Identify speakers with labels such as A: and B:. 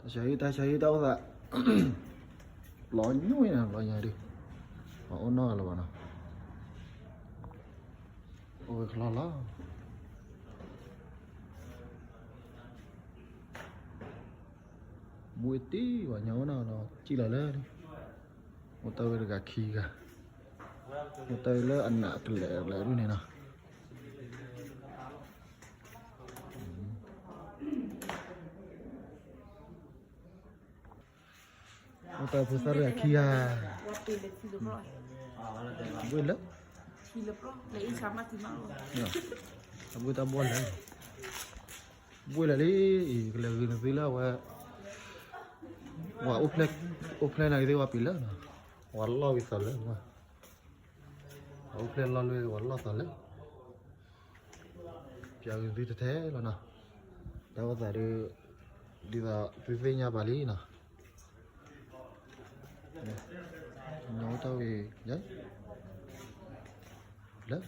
A: Saya tahu tak. Lonyo ya lonyo đi. Họ nó là bạn nào. Ôi khó lắm. Buổi tí và nhau nào nó chỉ là lên đi. Một tay là gà khi cả. Một tay là ăn nạ cái lẻ lẻ đi này nào. Một tay phụ sa gà khi à. Buổi lớp.
B: Lấy sama thì mau.
A: Buổi ta buồn đấy. Buổi là đi cái là gần gì là wah offline lagi tu apa lah? Wallah bisalah. Offline lalu wallah salah. Jangan di teteh lah na. Tahu tadi di vivenya Bali na. Nyawa tahu ya? Lah.